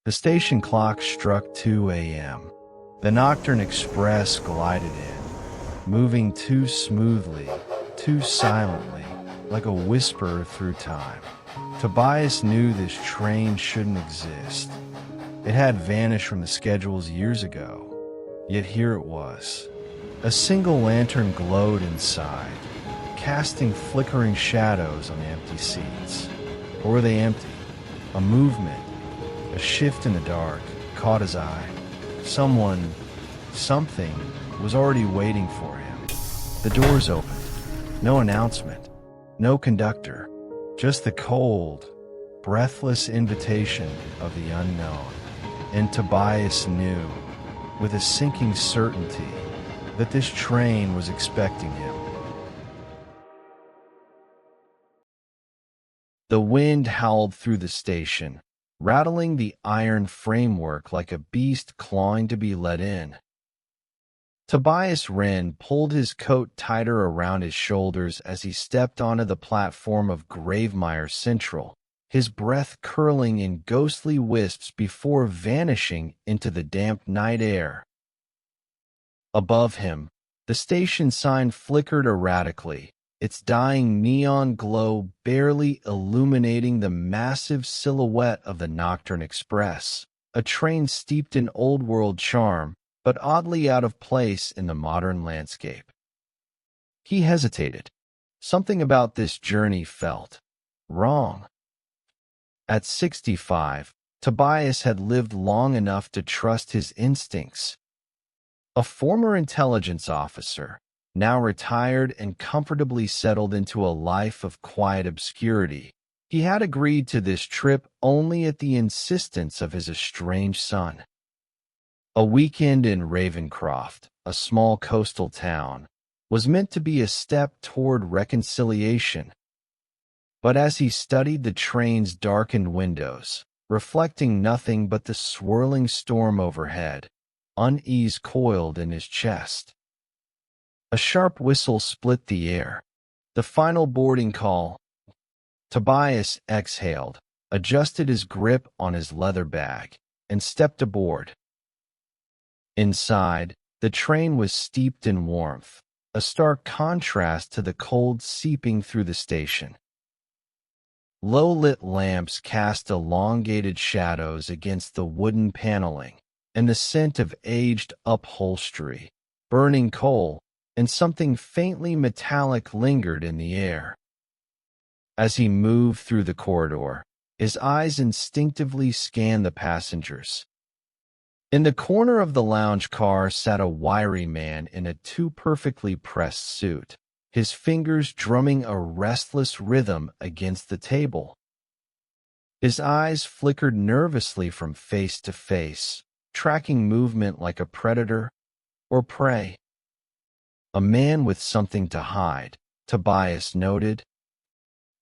The station clock struck 2 a.m. The Nocturne Express glided in, moving too smoothly, too silently, like a whisper through time. Tobias knew this train shouldn't exist. It had vanished from the schedules years ago, yet here it was. A single lantern glowed inside, casting flickering shadows on the empty seats. Or were they empty? A movement, a shift in the dark, caught his eye. Someone, something, was already waiting for him. The doors opened. No announcement, no conductor, just the cold, breathless invitation of the unknown. And Tobias knew, with a sinking certainty, that this train was expecting him. The wind howled through the station, rattling the iron framework like a beast clawing to be let in. Tobias Ren pulled his coat tighter around his shoulders as he stepped onto the platform of Meyer Central, his breath curling in ghostly wisps before vanishing into the damp night air. Above him, the station sign flickered erratically, its dying neon glow barely illuminating the massive silhouette of the Nocturne Express, a train steeped in old-world charm, but oddly out of place in the modern landscape. He hesitated. Something about this journey felt wrong. At 65, Tobias had lived long enough to trust his instincts. A former intelligence officer, now retired and comfortably settled into a life of quiet obscurity, he had agreed to this trip only at the insistence of his estranged son. A weekend in Ravencroft, a small coastal town, was meant to be a step toward reconciliation. But as he studied the train's darkened windows, reflecting nothing but the swirling storm overhead, unease coiled in his chest. A sharp whistle split the air. The final boarding call. Tobias exhaled, adjusted his grip on his leather bag, and stepped aboard. Inside, the train was steeped in warmth, a stark contrast to the cold seeping through the station. Low-lit lamps cast elongated shadows against the wooden paneling, and the scent of aged upholstery, burning coal, and something faintly metallic lingered in the air. As he moved through the corridor, his eyes instinctively scanned the passengers. In the corner of the lounge car sat a wiry man in a too perfectly pressed suit, his fingers drumming a restless rhythm against the table. His eyes flickered nervously from face to face, tracking movement like a predator or prey. A man with something to hide, Tobias noted.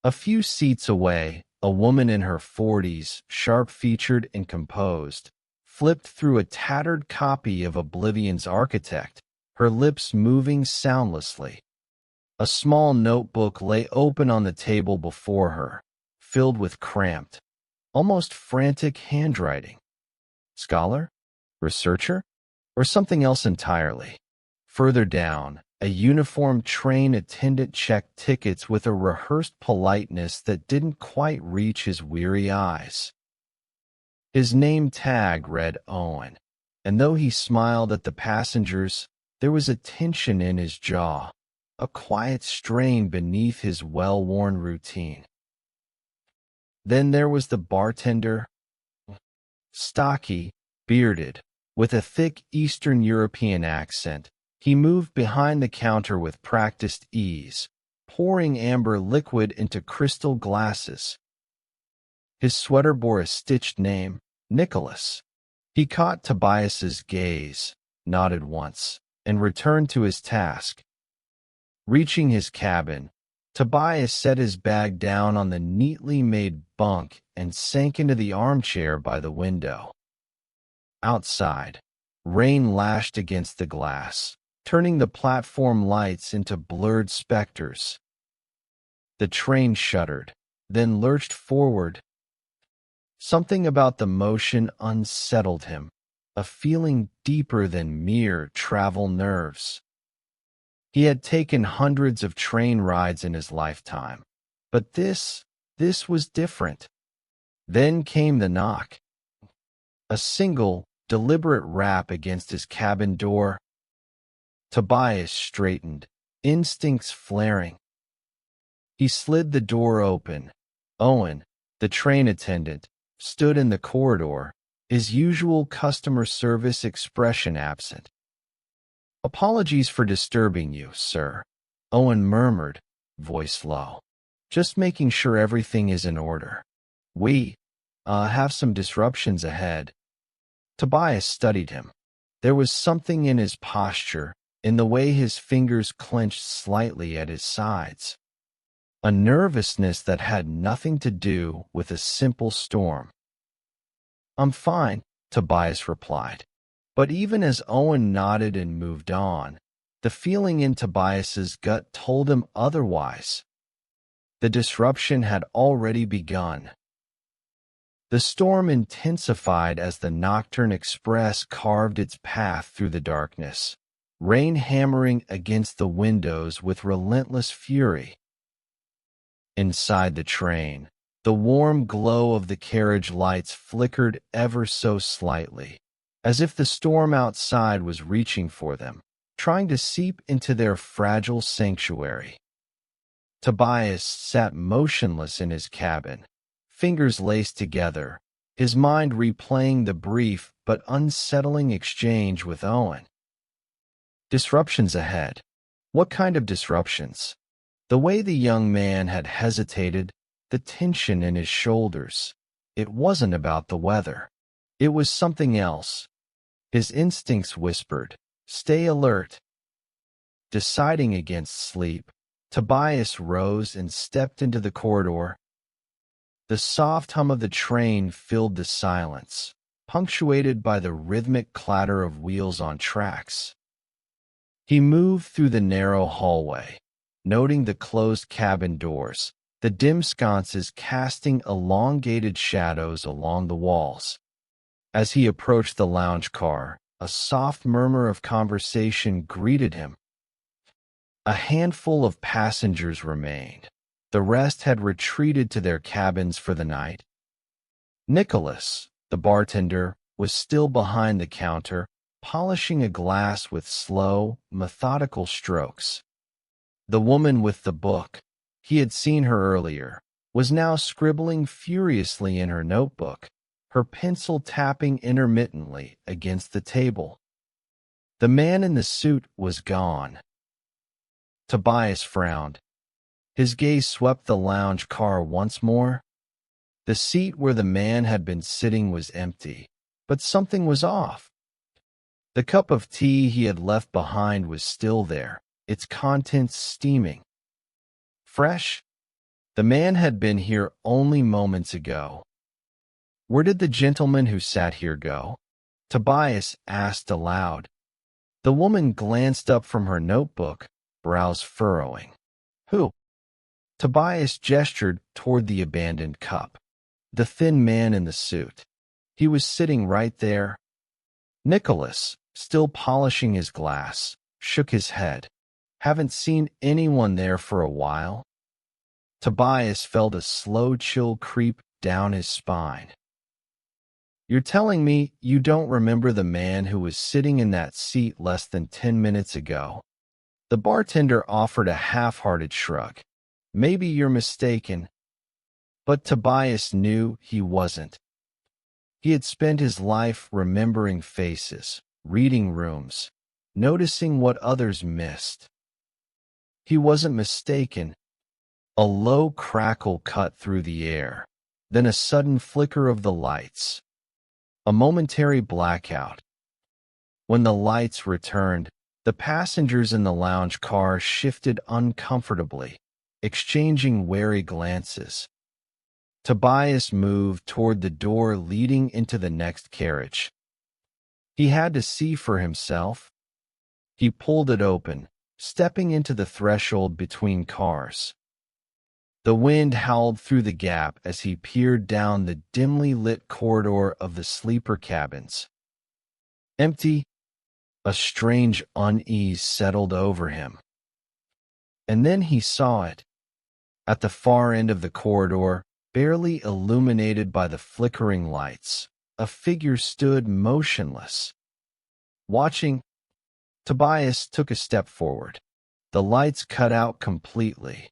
A few seats away, a woman in her 40s, sharp-featured and composed, flipped through a tattered copy of Oblivion's Architect, her lips moving soundlessly. A small notebook lay open on the table before her, filled with cramped, almost frantic handwriting. Scholar? Researcher? Or something else entirely? Further down, a uniformed train attendant checked tickets with a rehearsed politeness that didn't quite reach his weary eyes. His name tag read Owen, and though he smiled at the passengers, there was a tension in his jaw, a quiet strain beneath his well-worn routine. Then there was the bartender, stocky, bearded, with a thick Eastern European accent. He moved behind the counter with practiced ease, pouring amber liquid into crystal glasses. His sweater bore a stitched name, Nicholas. He caught Tobias's gaze, nodded once, and returned to his task. Reaching his cabin, Tobias set his bag down on the neatly made bunk and sank into the armchair by the window. Outside, rain lashed against the glass, turning the platform lights into blurred specters. The train shuddered, then lurched forward. Something about the motion unsettled him, a feeling deeper than mere travel nerves. He had taken hundreds of train rides in his lifetime, but this was different. Then came the knock. A single, deliberate rap against his cabin door. Tobias straightened, instincts flaring. He slid the door open. Owen, the train attendant, stood in the corridor, his usual customer service expression absent. "Apologies for disturbing you, sir," Owen murmured, voice low. "Just making sure everything is in order. We have some disruptions ahead." Tobias studied him. There was something in his posture, in the way his fingers clenched slightly at his sides. A nervousness that had nothing to do with a simple storm. "I'm fine," Tobias replied. But even as Owen nodded and moved on, the feeling in Tobias's gut told him otherwise. The disruption had already begun. The storm intensified as the Nocturne Express carved its path through the darkness, rain hammering against the windows with relentless fury. Inside the train, the warm glow of the carriage lights flickered ever so slightly, as if the storm outside was reaching for them, trying to seep into their fragile sanctuary. Tobias sat motionless in his cabin, fingers laced together, his mind replaying the brief but unsettling exchange with Owen. Disruptions ahead. What kind of disruptions? The way the young man had hesitated, the tension in his shoulders. It wasn't about the weather. It was something else. His instincts whispered, "Stay alert." Deciding against sleep, Tobias rose and stepped into the corridor. The soft hum of the train filled the silence, punctuated by the rhythmic clatter of wheels on tracks. He moved through the narrow hallway, noting the closed cabin doors, the dim sconces casting elongated shadows along the walls. As he approached the lounge car, a soft murmur of conversation greeted him. A handful of passengers remained. The rest had retreated to their cabins for the night. Nicholas, the bartender, was still behind the counter, polishing a glass with slow, methodical strokes. The woman with the book, he had seen her earlier, was now scribbling furiously in her notebook, her pencil tapping intermittently against the table. The man in the suit was gone. Tobias frowned. His gaze swept the lounge car once more. The seat where the man had been sitting was empty, but something was off. The cup of tea he had left behind was still there, its contents steaming. Fresh? The man had been here only moments ago. Where did the gentleman who sat here go? Tobias asked aloud. The woman glanced up from her notebook, brows furrowing. Who? Tobias gestured toward the abandoned cup. The thin man in the suit. He was sitting right there. Nicholas, still polishing his glass, shook his head. Haven't seen anyone there for a while. Tobias felt a slow chill creep down his spine. You're telling me you don't remember the man who was sitting in that seat less than 10 minutes ago? The bartender offered a half-hearted shrug. Maybe you're mistaken. But Tobias knew he wasn't. He had spent his life remembering faces, reading rooms, noticing what others missed. He wasn't mistaken. A low crackle cut through the air, then a sudden flicker of the lights. A momentary blackout. When the lights returned, the passengers in the lounge car shifted uncomfortably, exchanging wary glances. Tobias moved toward the door leading into the next carriage. He had to see for himself. He pulled it open, stepping into the threshold between cars. The wind howled through the gap as he peered down the dimly lit corridor of the sleeper cabins. Empty, a strange unease settled over him. And then he saw it. At the far end of the corridor, barely illuminated by the flickering lights, a figure stood motionless. Watching, Tobias took a step forward. The lights cut out completely.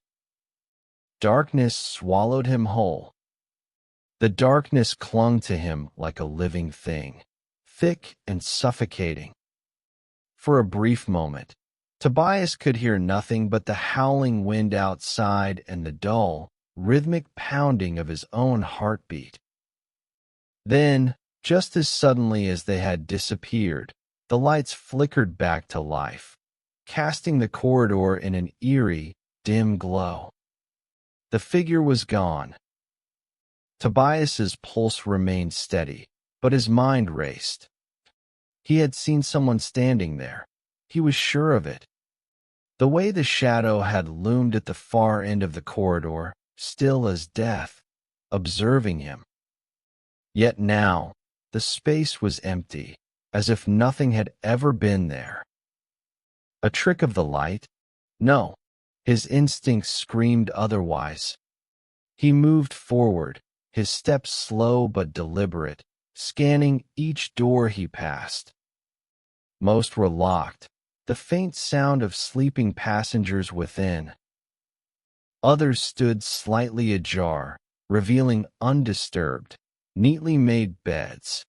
Darkness swallowed him whole. The darkness clung to him like a living thing, thick and suffocating. For a brief moment, Tobias could hear nothing but the howling wind outside and the dull, rhythmic pounding of his own heartbeat. Then, just as suddenly as they had disappeared, the lights flickered back to life, casting the corridor in an eerie, dim glow. The figure was gone. Tobias's pulse remained steady, but his mind raced. He had seen someone standing there. He was sure of it. The way the shadow had loomed at the far end of the corridor, still as death, observing him. Yet now, the space was empty, as if nothing had ever been there. A trick of the light? No, his instincts screamed otherwise. He moved forward, his steps slow but deliberate, scanning each door he passed. Most were locked, the faint sound of sleeping passengers within. Others stood slightly ajar, revealing undisturbed, neatly made beds.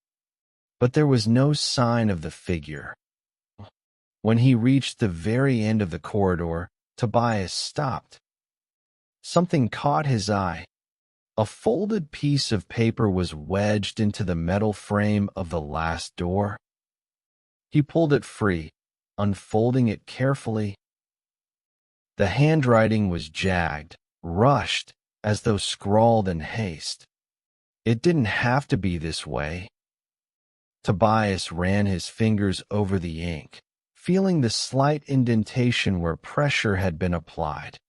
But there was no sign of the figure. When he reached the very end of the corridor, Tobias stopped. Something caught his eye. A folded piece of paper was wedged into the metal frame of the last door. He pulled it free, unfolding it carefully. The handwriting was jagged, rushed, as though scrawled in haste. It didn't have to be this way. Tobias ran his fingers over the ink, feeling the slight indentation where pressure had been applied.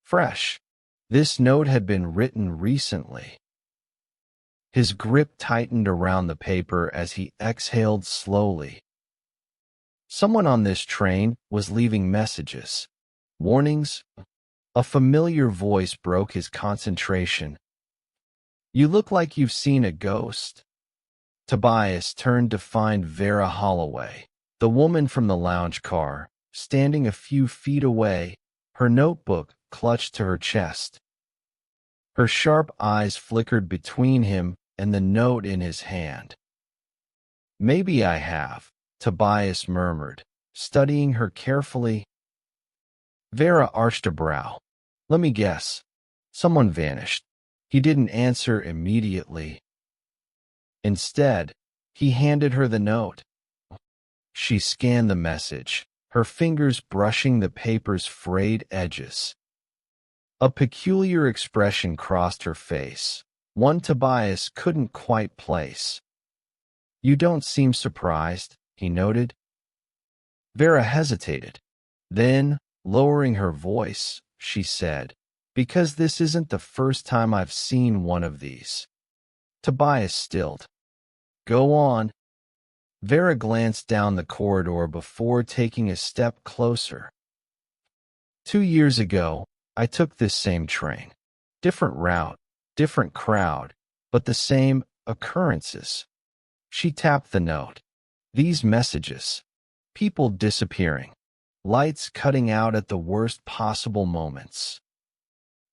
Fresh. This note had been written recently. His grip tightened around the paper as he exhaled slowly. Someone on this train was leaving messages, warnings. A familiar voice broke his concentration. "You look like you've seen a ghost." Tobias turned to find Vera Holloway, the woman from the lounge car, standing a few feet away, her notebook clutched to her chest. Her sharp eyes flickered between him and the note in his hand. "Maybe I have," Tobias murmured, studying her carefully. Vera arched a brow. "Let me guess. Someone vanished." He didn't answer immediately. Instead, he handed her the note. She scanned the message, her fingers brushing the paper's frayed edges. A peculiar expression crossed her face, one Tobias couldn't quite place. "You don't seem surprised," he noted. Vera hesitated. Then, lowering her voice, she said, "Because this isn't the first time I've seen one of these." Tobias stilled. "Go on." Vera glanced down the corridor before taking a step closer. 2 years ago, I took this same train. Different route, different crowd, but the same occurrences. She tapped the note. These messages. People disappearing. Lights cutting out at the worst possible moments.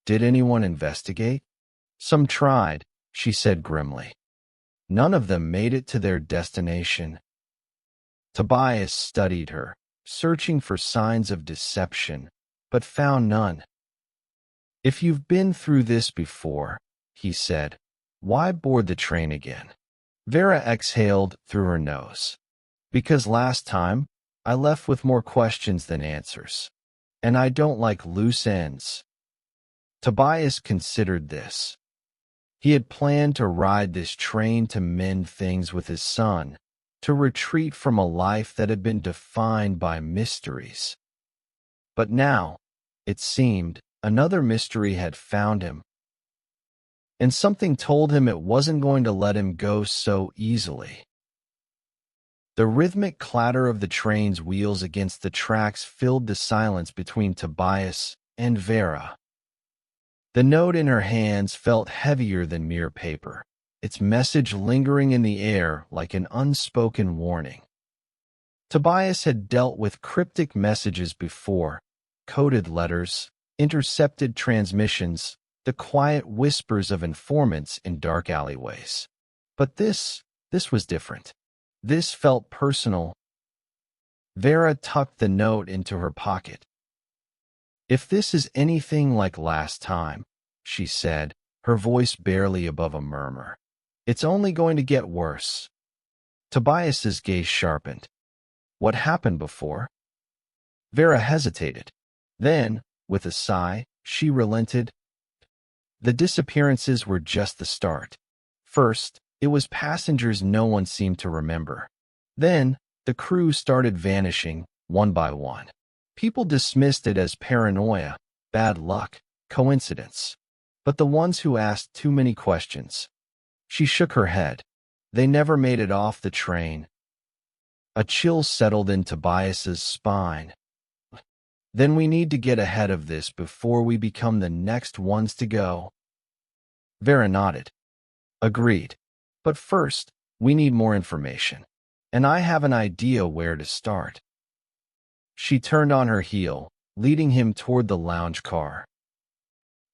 Did anyone investigate? Some tried, she said grimly. None of them made it to their destination. Tobias studied her, searching for signs of deception, but found none. "If you've been through this before," he said, "why board the train again?" Vera exhaled through her nose. "Because last time, I left with more questions than answers. And I don't like loose ends." Tobias considered this. He had planned to ride this train to mend things with his son, to retreat from a life that had been defined by mysteries. But now, it seemed, Another mystery had found him, and something told him it wasn't going to let him go so easily. The rhythmic clatter of the train's wheels against the tracks filled the silence between Tobias and Vera. The note in her hands felt heavier than mere paper, its message lingering in the air like an unspoken warning. Tobias had dealt with cryptic messages before, coded letters, intercepted transmissions, the quiet whispers of informants in dark alleyways. But this was different. This felt personal. Vera tucked the note into her pocket. "If this is anything like last time," she said, her voice barely above a murmur, "it's only going to get worse." Tobias's gaze sharpened. "What happened before?" Vera hesitated. Then, with a sigh, she relented. The disappearances were just the start. First, it was passengers no one seemed to remember. Then, the crew started vanishing, one by one. People dismissed it as paranoia, bad luck, coincidence. But the ones who asked too many questions. She shook her head. They never made it off the train. A chill settled in Tobias's spine. "Then we need to get ahead of this before we become the next ones to go." Vera nodded. "Agreed. But first, we need more information. And I have an idea where to start." She turned on her heel, leading him toward the lounge car.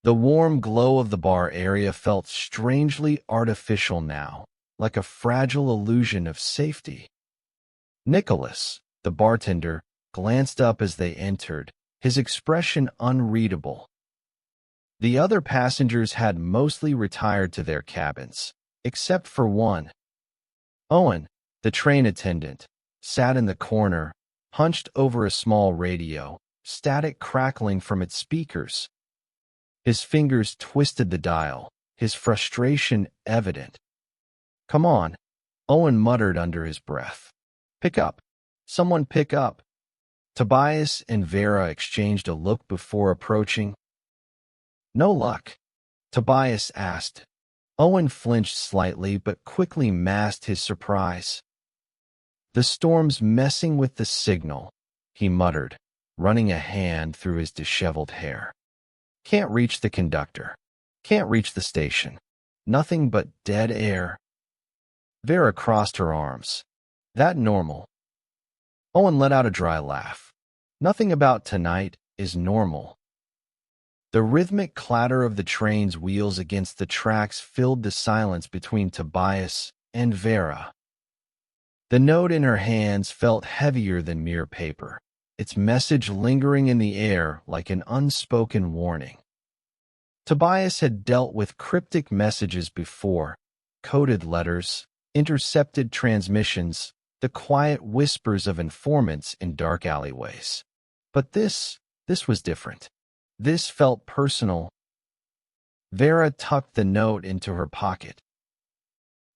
The warm glow of the bar area felt strangely artificial now, like a fragile illusion of safety. Nicholas, the bartender, glanced up as they entered, his expression unreadable. The other passengers had mostly retired to their cabins, except for one. Owen, the train attendant, sat in the corner, hunched over a small radio, static crackling from its speakers. His fingers twisted the dial, his frustration evident. "Come on," Owen muttered under his breath. "Pick up. Someone pick up." Tobias and Vera exchanged a look before approaching. "No luck?" Tobias asked. Owen flinched slightly but quickly masked his surprise. "The storm's messing with the signal," he muttered, running a hand through his disheveled hair. "Can't reach the conductor. Can't reach the station. Nothing but dead air." Vera crossed her arms. "That normal?" Owen let out a dry laugh. "Nothing about tonight is normal." The rhythmic clatter of the train's wheels against the tracks filled the silence between Tobias and Vera. The note in her hands felt heavier than mere paper, its message lingering in the air like an unspoken warning. Tobias had dealt with cryptic messages before, coded letters, intercepted transmissions, the quiet whispers of informants in dark alleyways. But this was different. This felt personal. Vera tucked the note into her pocket.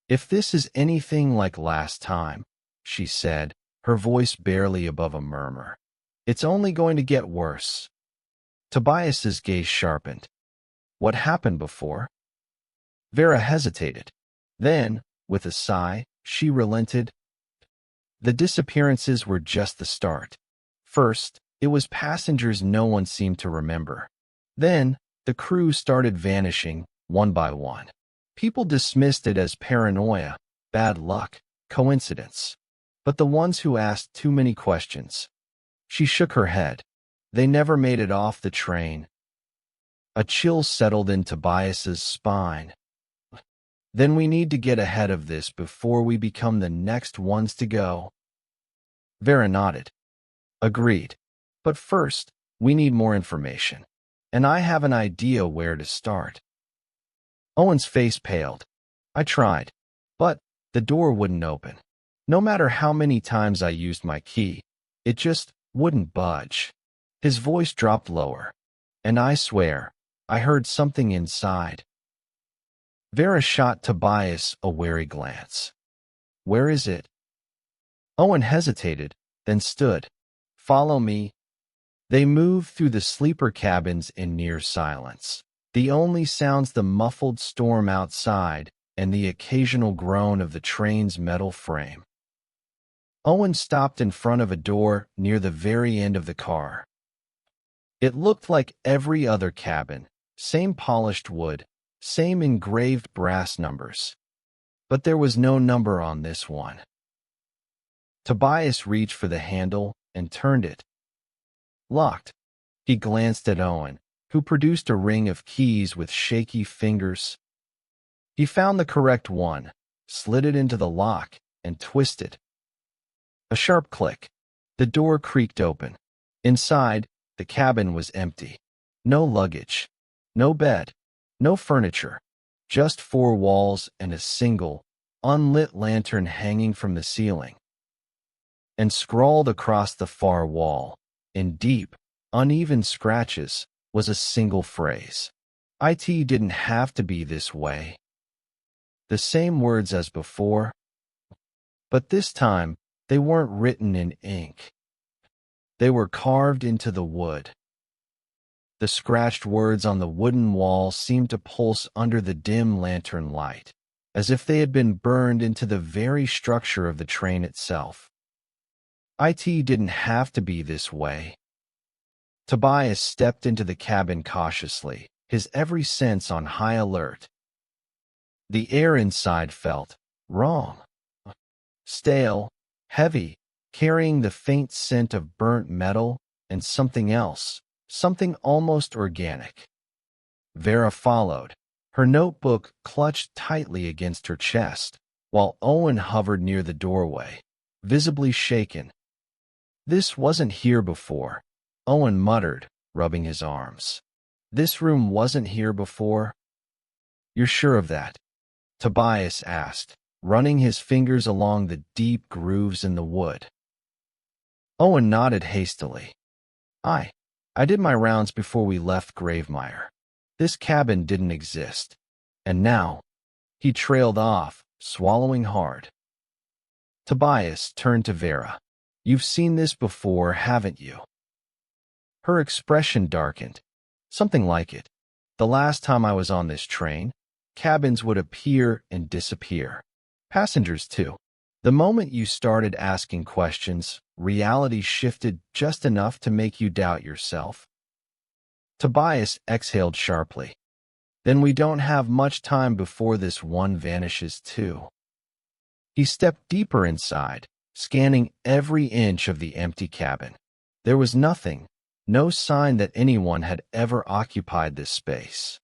"If this is anything like last time," she said, her voice barely above a murmur, "it's only going to get worse." Tobias's gaze sharpened. "What happened before?" Vera hesitated. Then, with a sigh, she relented. The disappearances were just the start. First, it was passengers no one seemed to remember. Then, the crew started vanishing, one by one. People dismissed it as paranoia, bad luck, coincidence. But the ones who asked too many questions. She shook her head. They never made it off the train. A chill settled in Tobias's spine. "Then we need to get ahead of this before we become the next ones to go." Vera nodded. "Agreed. But first, we need more information. And I have an idea where to start." Owen's face paled. "I tried. But the door wouldn't open. No matter how many times I used my key, it just wouldn't budge." His voice dropped lower. "And I swear, I heard something inside." Vera shot Tobias a wary glance. "Where is it?" Owen hesitated, then stood. "Follow me." They moved through the sleeper cabins in near silence. The only sounds the muffled storm outside and the occasional groan of the train's metal frame. Owen stopped in front of a door near the very end of the car. It looked like every other cabin, same polished wood, same engraved brass numbers. But there was no number on this one. Tobias reached for the handle and turned it. Locked. He glanced at Owen, who produced a ring of keys with shaky fingers. He found the correct one, slid it into the lock, and twisted. A sharp click. The door creaked open. Inside, the cabin was empty. No luggage, no bed, no furniture, just four walls and a single, unlit lantern hanging from the ceiling. And scrawled across the far wall, in deep, uneven scratches, was a single phrase. "It didn't have to be this way." The same words as before, but this time they weren't written in ink. They were carved into the wood. The scratched words on the wooden wall seemed to pulse under the dim lantern light, as if they had been burned into the very structure of the train itself. "It didn't have to be this way." Tobias stepped into the cabin cautiously, his every sense on high alert. The air inside felt wrong. Stale, heavy, carrying the faint scent of burnt metal and something else, something almost organic. Vera followed, her notebook clutched tightly against her chest, while Owen hovered near the doorway, visibly shaken. "This wasn't here before," Owen muttered, rubbing his arms. "This room wasn't here before." "You're sure of that?" Tobias asked, running his fingers along the deep grooves in the wood. Owen nodded hastily. I did my rounds before we left Meyer. This cabin didn't exist. And now," he trailed off, swallowing hard. Tobias turned to Vera. "You've seen this before, haven't you?" Her expression darkened. "Something like it. The last time I was on this train, cabins would appear and disappear. Passengers, too. The moment you started asking questions, reality shifted just enough to make you doubt yourself." Tobias exhaled sharply. "Then we don't have much time before this one vanishes, too." He stepped deeper inside, scanning every inch of the empty cabin. There was nothing, no sign that anyone had ever occupied this space.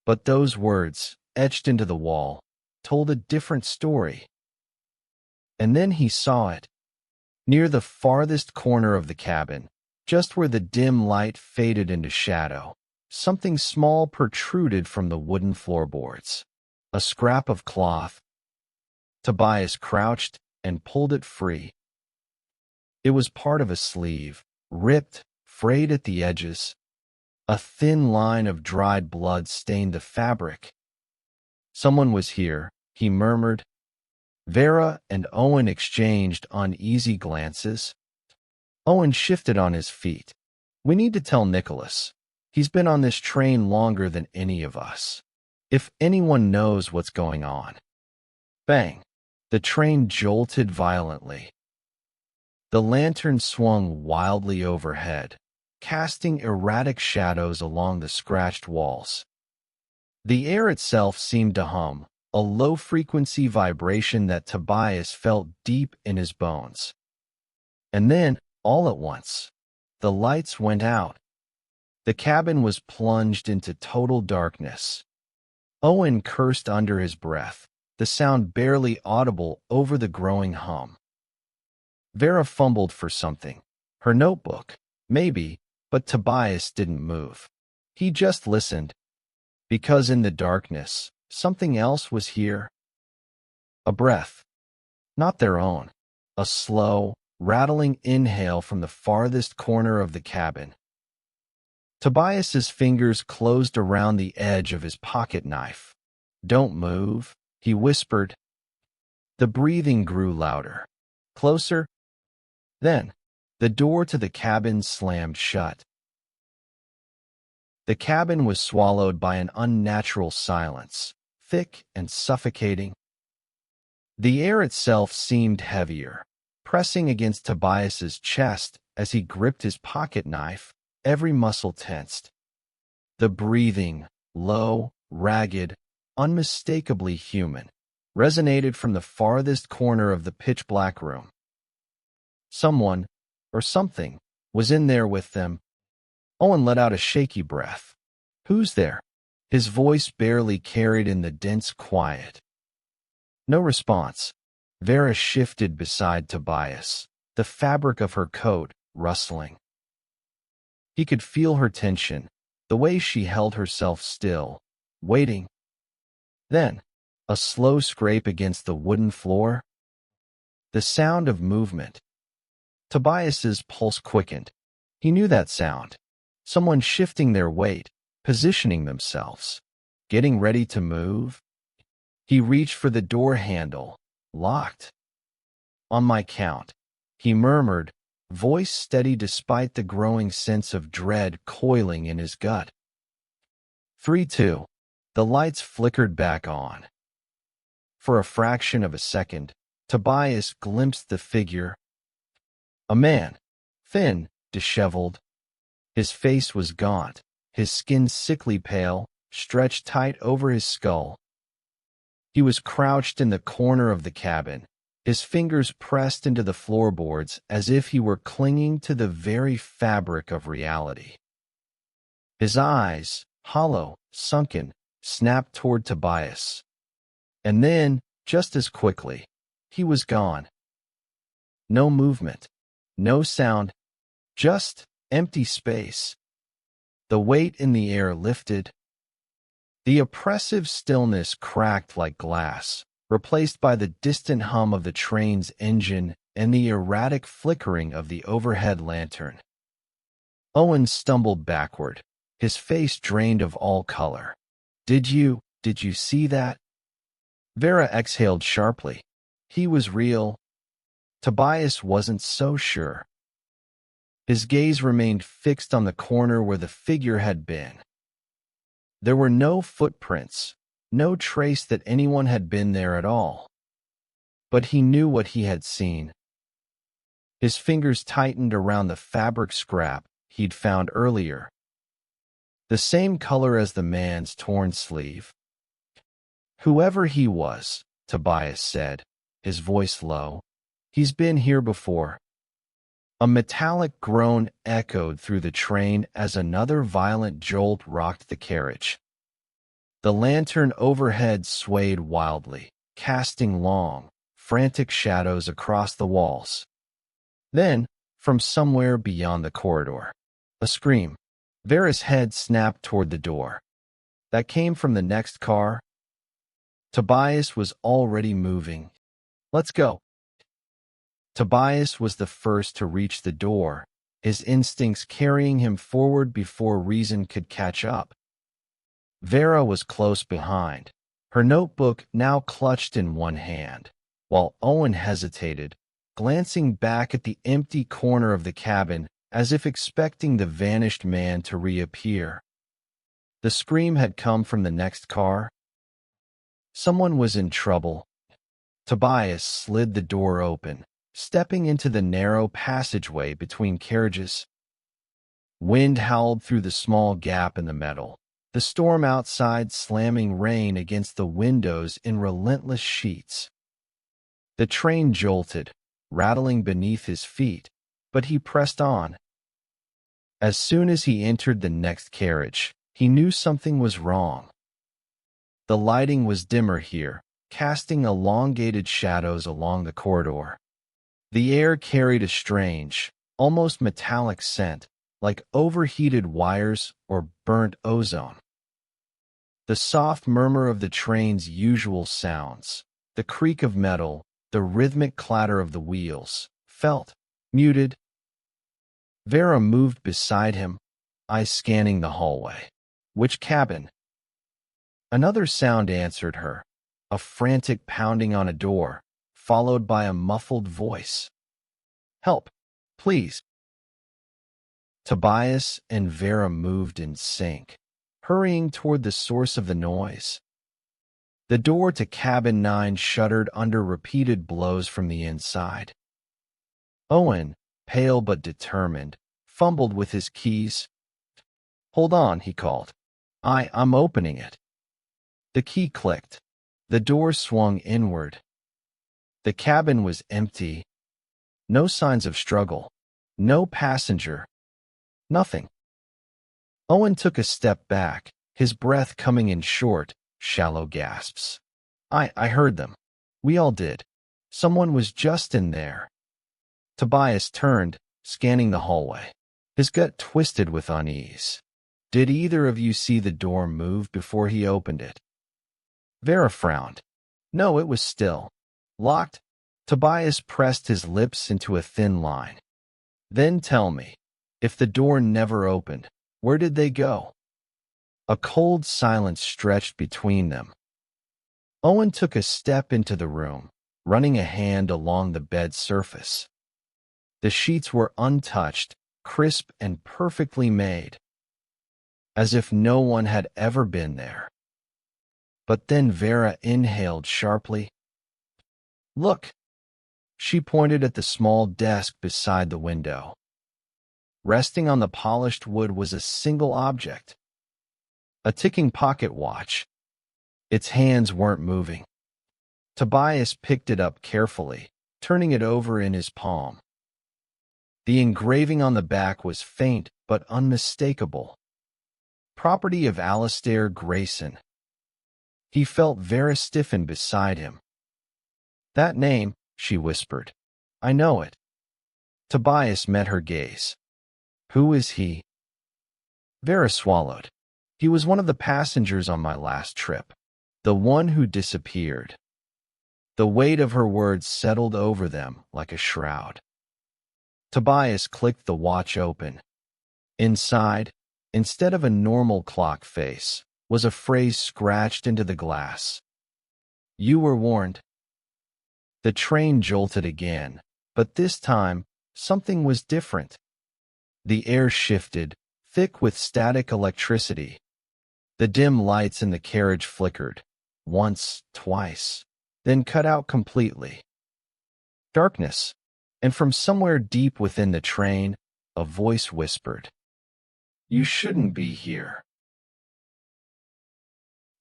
But those words, etched into the wall, told a different story. And then he saw it. Near the farthest corner of the cabin, just where the dim light faded into shadow, something small protruded from the wooden floorboards. A scrap of cloth. Tobias crouched and pulled it free. It was part of a sleeve, ripped, frayed at the edges. A thin line of dried blood stained the fabric. "Someone was here," he murmured. Vera and Owen exchanged uneasy glances. Owen shifted on his feet. "We need to tell Nicholas. He's been on this train longer than any of us. If anyone knows what's going on." Bang! The train jolted violently. The lantern swung wildly overhead, casting erratic shadows along the scratched walls. The air itself seemed to hum, a low-frequency vibration that Tobias felt deep in his bones. And then, all at once, the lights went out. The cabin was plunged into total darkness. Owen cursed under his breath, the sound barely audible over the growing hum. Vera fumbled for something. Her notebook, maybe, but Tobias didn't move. He just listened. Because in the darkness, something else was here. A breath. Not their own. A slow, rattling inhale from the farthest corner of the cabin. Tobias's fingers closed around the edge of his pocket knife. "Don't move," he whispered. The breathing grew louder. Closer. Then, the door to the cabin slammed shut. The cabin was swallowed by an unnatural silence, thick and suffocating. The air itself seemed heavier, pressing against Tobias's chest as he gripped his pocket knife, every muscle tensed. The breathing, low, ragged, unmistakably human, resonated from the farthest corner of the pitch-black room. Someone, or something, was in there with them. Owen let out a shaky breath. "Who's there?" His voice barely carried in the dense quiet. No response. Vera shifted beside Tobias, the fabric of her coat rustling. He could feel her tension, the way she held herself still, waiting. Then, a slow scrape against the wooden floor. The sound of movement. Tobias's pulse quickened. He knew that sound. Someone shifting their weight, positioning themselves, getting ready to move. He reached for the door handle, locked. "On my count," he murmured, voice steady despite the growing sense of dread coiling in his gut. 3, 2. The lights flickered back on. For a fraction of a second, Tobias glimpsed the figure. A man, thin, disheveled. His face was gaunt, his skin sickly pale, stretched tight over his skull. He was crouched in the corner of the cabin, his fingers pressed into the floorboards as if he were clinging to the very fabric of reality. His eyes, hollow, sunken, snapped toward Tobias. And then, just as quickly, he was gone. No movement, no sound, just empty space. The weight in the air lifted. The oppressive stillness cracked like glass, replaced by the distant hum of the train's engine and the erratic flickering of the overhead lantern. Owen stumbled backward, his face drained of all color. Did you see that?" Vera exhaled sharply. He was real. Tobias wasn't so sure. His gaze remained fixed on the corner where the figure had been. There were no footprints, no trace that anyone had been there at all. But he knew what he had seen. His fingers tightened around the fabric scrap he'd found earlier. The same color as the man's torn sleeve. "Whoever he was," Tobias said, his voice low, "he's been here before." A metallic groan echoed through the train as another violent jolt rocked the carriage. The lantern overhead swayed wildly, casting long, frantic shadows across the walls. Then, from somewhere beyond the corridor, a scream. Vera's head snapped toward the door. That came from the next car. Tobias was already moving. "Let's go." Tobias was the first to reach the door, his instincts carrying him forward before reason could catch up. Vera was close behind, her notebook now clutched in one hand, while Owen hesitated, glancing back at the empty corner of the cabin as if expecting the vanished man to reappear. The scream had come from the next car. Someone was in trouble. Tobias slid the door open, stepping into the narrow passageway between carriages. Wind howled through the small gap in the metal, the storm outside slamming rain against the windows in relentless sheets. The train jolted, rattling beneath his feet, but he pressed on. As soon as he entered the next carriage, he knew something was wrong. The lighting was dimmer here, casting elongated shadows along the corridor. The air carried a strange, almost metallic scent, like overheated wires or burnt ozone. The soft murmur of the train's usual sounds, the creak of metal, the rhythmic clatter of the wheels, felt muted. Vera moved beside him, eyes scanning the hallway. "Which cabin?" Another sound answered her, a frantic pounding on a door, followed by a muffled voice. "Help, please." Tobias and Vera moved in sync, hurrying toward the source of the noise. The door to cabin 9 shuddered under repeated blows from the inside. Owen, pale but determined, fumbled with his keys. "Hold on," he called. I'm opening it." The key clicked. The door swung inward. The cabin was empty. No signs of struggle. No passenger. Nothing. Owen took a step back, his breath coming in short, shallow gasps. I heard them. We all did. Someone was just in there." Tobias turned, scanning the hallway. His gut twisted with unease. "Did either of you see the door move before he opened it?" Vera frowned. "No, it was still. Locked." Tobias pressed his lips into a thin line. "Then tell me, if the door never opened, where did they go?" A cold silence stretched between them. Owen took a step into the room, running a hand along the bed's surface. The sheets were untouched, crisp and perfectly made, as if no one had ever been there. But then Vera inhaled sharply. "Look." She pointed at the small desk beside the window. Resting on the polished wood was a single object. A ticking pocket watch. Its hands weren't moving. Tobias picked it up carefully, turning it over in his palm. The engraving on the back was faint but unmistakable. Property of Alistair Grayson. He felt Vera stiffen beside him. "That name," she whispered. "I know it." Tobias met her gaze. "Who is he?" Vera swallowed. "He was one of the passengers on my last trip. The one who disappeared." The weight of her words settled over them like a shroud. Tobias clicked the watch open. Inside, instead of a normal clock face, was a phrase scratched into the glass. "You were warned." The train jolted again, but this time, something was different. The air shifted, thick with static electricity. The dim lights in the carriage flickered, once, twice, then cut out completely. Darkness, and from somewhere deep within the train, a voice whispered, "You shouldn't be here."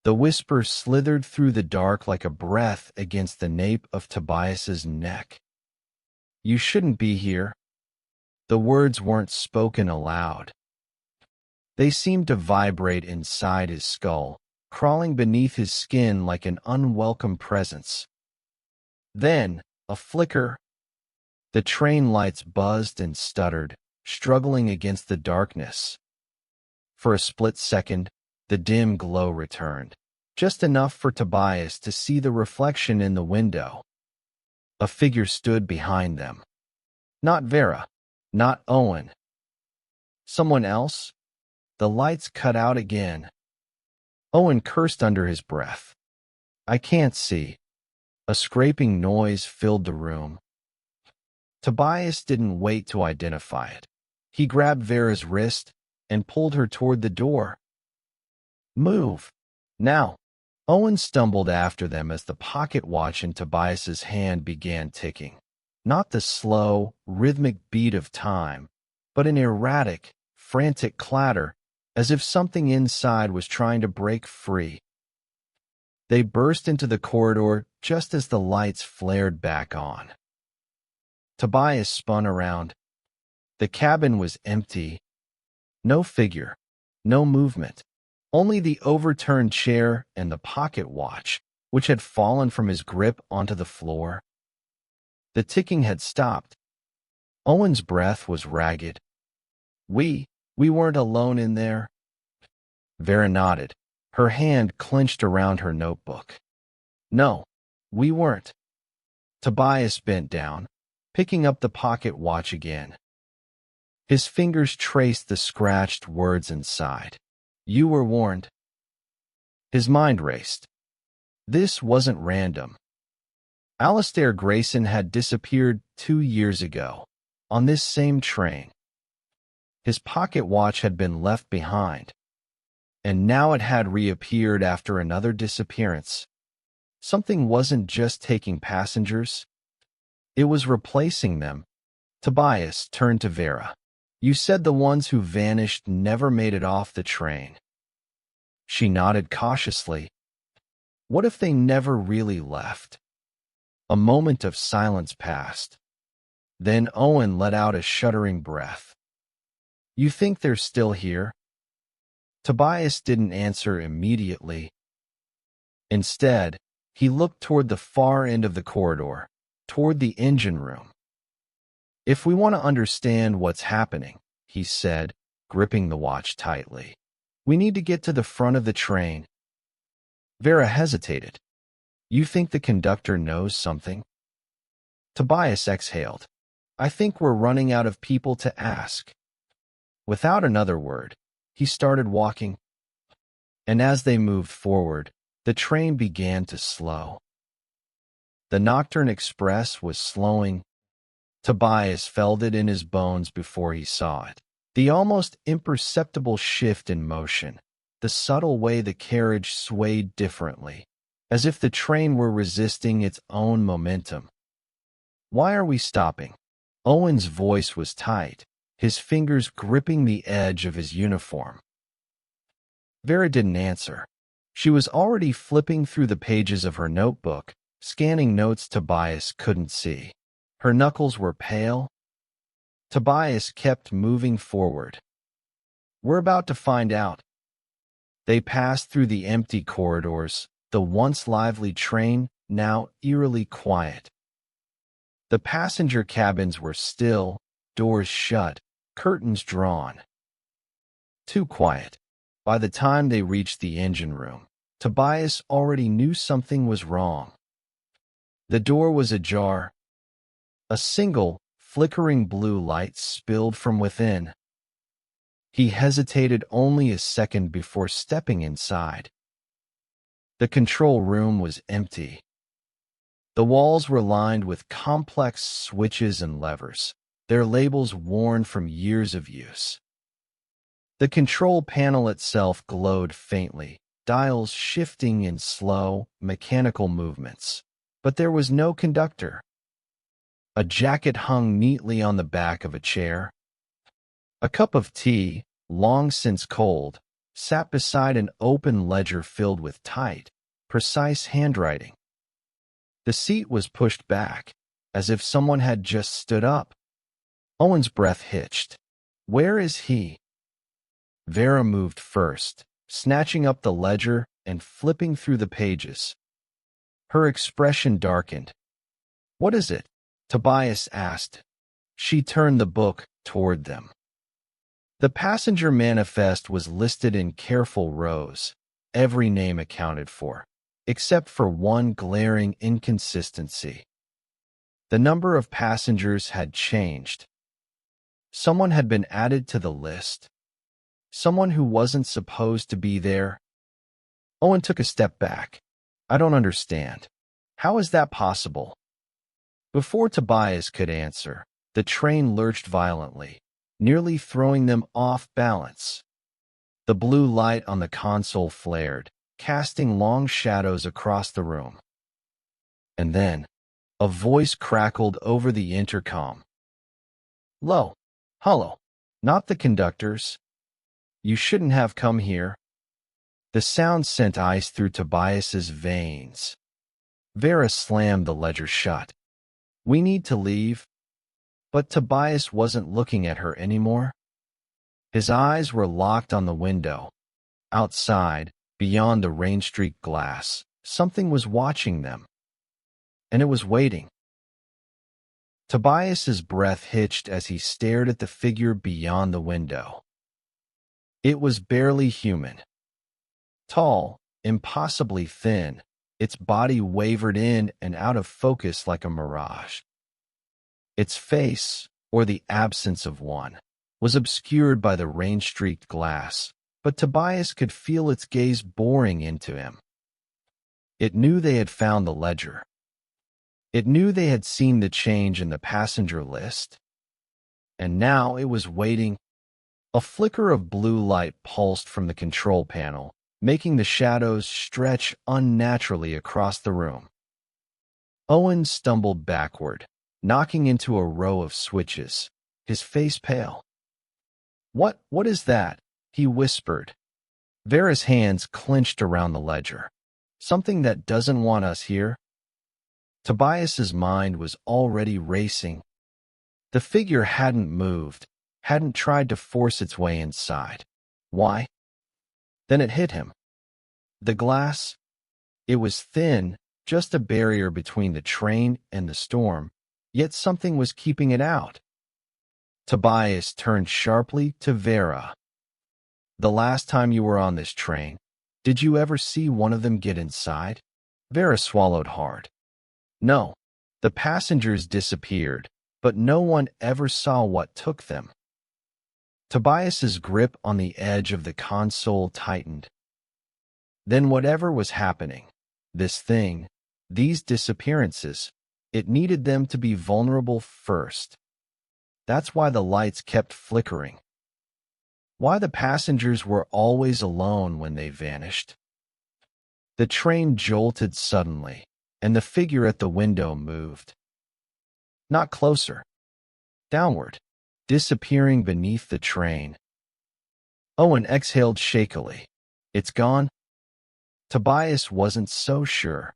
The whisper slithered through the dark like a breath against the nape of Tobias's neck. "You shouldn't be here." The words weren't spoken aloud. They seemed to vibrate inside his skull, crawling beneath his skin like an unwelcome presence. Then, a flicker. The train lights buzzed and stuttered, struggling against the darkness. For a split second, the dim glow returned, just enough for Tobias to see the reflection in the window. A figure stood behind them. Not Vera, not Owen. Someone else? The lights cut out again. Owen cursed under his breath. "I can't see." A scraping noise filled the room. Tobias didn't wait to identify it. He grabbed Vera's wrist and pulled her toward the door. "Move. Now." Owen stumbled after them as the pocket watch in Tobias's hand began ticking. Not the slow, rhythmic beat of time, but an erratic, frantic clatter, as if something inside was trying to break free. They burst into the corridor just as the lights flared back on. Tobias spun around. The cabin was empty. No figure, no movement, only the overturned chair and the pocket watch, which had fallen from his grip onto the floor. The ticking had stopped. Owen's breath was ragged. We weren't alone in there." Vera nodded, her hand clenched around her notebook. "No, we weren't." Tobias bent down, picking up the pocket watch again. His fingers traced the scratched words inside. "You were warned." His mind raced. This wasn't random. Alistair Grayson had disappeared 2 years ago, on this same train. His pocket watch had been left behind. and now it had reappeared after another disappearance. Something wasn't just taking passengers, it was replacing them. Tobias turned to Vera. You said the ones who vanished never made it off the train. She nodded cautiously. What if they never really left? A moment of silence passed. Then Owen let out a shuddering breath. You think they're still here? Tobias didn't answer immediately. Instead, he looked toward the far end of the corridor, toward the engine room. If we want to understand what's happening, he said, gripping the watch tightly, we need to get to the front of the train. Vera hesitated. You think the conductor knows something? Tobias exhaled. I think we're running out of people to ask. Without another word, he started walking, and as they moved forward, the train began to slow. The Nocturne Express was slowing. Tobias felt it in his bones before he saw it. The almost imperceptible shift in motion, the subtle way the carriage swayed differently, as if the train were resisting its own momentum. Why are we stopping? Owen's voice was tight, his fingers gripping the edge of his uniform. Vera didn't answer. She was already flipping through the pages of her notebook, scanning notes Tobias couldn't see. Her knuckles were pale. Tobias kept moving forward. We're about to find out. They passed through the empty corridors, the once lively train now eerily quiet. The passenger cabins were still, doors shut, curtains drawn. Too quiet. By the time they reached the engine room, Tobias already knew something was wrong. The door was ajar. A single, flickering blue light spilled from within. He hesitated only a second before stepping inside. The control room was empty. The walls were lined with complex switches and levers, their labels worn from years of use. The control panel itself glowed faintly, dials shifting in slow, mechanical movements. But there was no conductor. A jacket hung neatly on the back of a chair. A cup of tea, long since cold, sat beside an open ledger filled with tight, precise handwriting. The seat was pushed back, as if someone had just stood up. Owen's breath hitched. Where is he? Vera moved first, snatching up the ledger and flipping through the pages. Her expression darkened. What is it? Tobias asked. She turned the book toward them. The passenger manifest was listed in careful rows, every name accounted for, except for one glaring inconsistency. The number of passengers had changed. Someone had been added to the list. Someone who wasn't supposed to be there. Owen took a step back. I don't understand. How is that possible? Before Tobias could answer, the train lurched violently, nearly throwing them off balance. The blue light on the console flared, casting long shadows across the room. And then, a voice crackled over the intercom. Lo, hello, not the conductors. You shouldn't have come here. The sound sent ice through Tobias's veins. Vera slammed the ledger shut. We need to leave. But Tobias wasn't looking at her anymore. His eyes were locked on the window. Outside, beyond the rain-streaked glass, something was watching them. And it was waiting. Tobias's breath hitched as he stared at the figure beyond the window. It was barely human. Tall, impossibly thin, its body wavered in and out of focus like a mirage. Its face, or the absence of one, was obscured by the rain-streaked glass, but Tobias could feel its gaze boring into him. It knew they had found the ledger. It knew they had seen the change in the passenger list. And now it was waiting. A flicker of blue light pulsed from the control panel, making the shadows stretch unnaturally across the room. Owen stumbled backward, knocking into a row of switches, his face pale. What is that?" he whispered. Vera's hands clenched around the ledger. "Something that doesn't want us here?" Tobias's mind was already racing. The figure hadn't moved, hadn't tried to force its way inside. Why? Then it hit him. The glass? It was thin, just a barrier between the train and the storm, yet something was keeping it out. Tobias turned sharply to Vera. "The last time you were on this train, did you ever see one of them get inside?" Vera swallowed hard. "No. The passengers disappeared, but no one ever saw what took them." Tobias's grip on the edge of the console tightened. Then whatever was happening, this thing, these disappearances, it needed them to be vulnerable first. That's why the lights kept flickering. Why the passengers were always alone when they vanished. The train jolted suddenly, and the figure at the window moved. Not closer. Downward, disappearing beneath the train. Owen exhaled shakily. "It's gone?" Tobias wasn't so sure.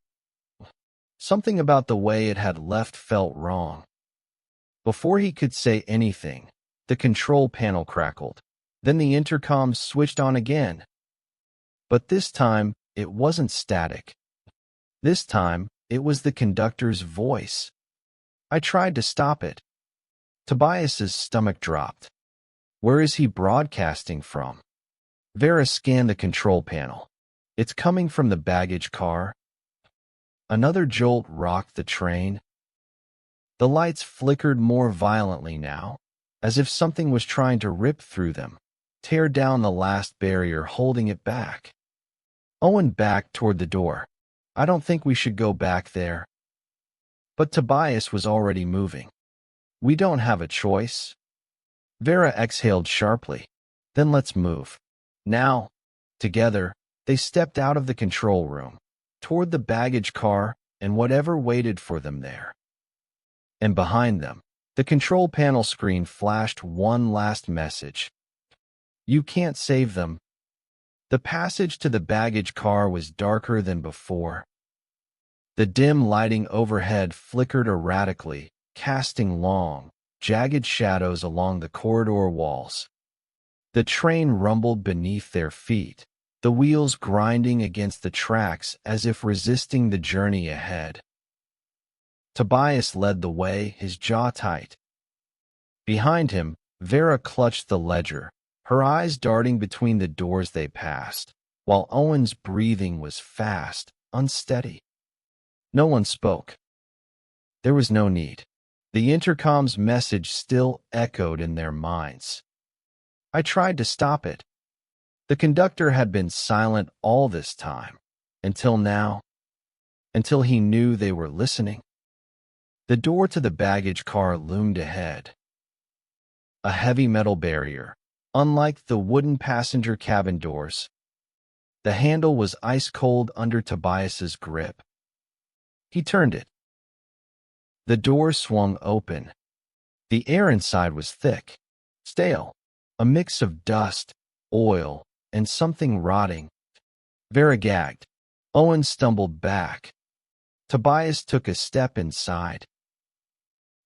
Something about the way it had left felt wrong. Before he could say anything, the control panel crackled. Then the intercom switched on again. But this time, it wasn't static. This time, it was the conductor's voice. I tried to stop it. Tobias's stomach dropped. Where is he broadcasting from? Vera scanned the control panel. It's coming from the baggage car. Another jolt rocked the train. The lights flickered more violently now, as if something was trying to rip through them, tear down the last barrier holding it back. Owen backed toward the door. "I don't think we should go back there." But Tobias was already moving. "We don't have a choice." Vera exhaled sharply. "Then let's move. Now." Together, they stepped out of the control room, toward the baggage car and whatever waited for them there. And behind them, the control panel screen flashed one last message. "You can't save them." The passage to the baggage car was darker than before. The dim lighting overhead flickered erratically, casting long, jagged shadows along the corridor walls. The train rumbled beneath their feet, the wheels grinding against the tracks as if resisting the journey ahead. Tobias led the way, his jaw tight. Behind him, Vera clutched the ledger, her eyes darting between the doors they passed, while Owen's breathing was fast, unsteady. No one spoke. There was no need. The intercom's message still echoed in their minds. I tried to stop it. The conductor had been silent all this time, until now, until he knew they were listening. The door to the baggage car loomed ahead. A heavy metal barrier, unlike the wooden passenger cabin doors. The handle was ice-cold under Tobias's grip. He turned it. The door swung open. The air inside was thick, stale, a mix of dust, oil, and something rotting. Vera gagged. Owen stumbled back. Tobias took a step inside.